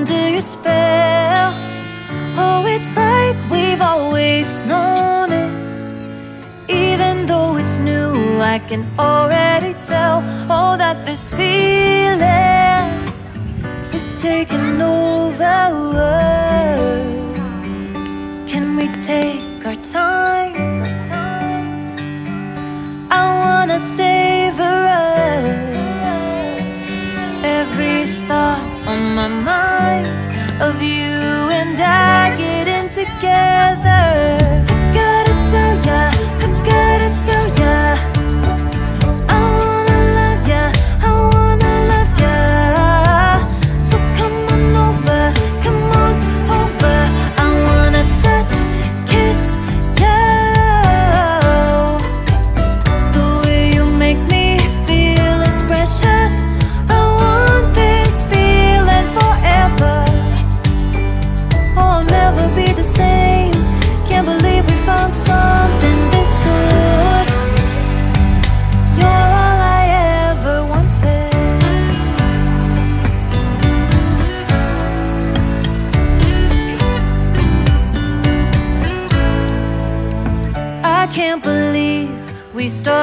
under your spell. Oh, it's like we've always known it. Even though it's new, I can already tell. Oh, that this feeling is taking over. Can we take our time? I wanna savor us. Every thought on my mind of you and I getting together. Gotta tell ya, I gotta tell ya, I wanna love ya, I wanna love ya. So come on over, come on over. I wanna touch, kiss ya. The way you make me feel is precious. I want this feeling forever. Oh, I'll never be the same. Can't believe we found something this good. You're all I ever wanted. I can't believe we started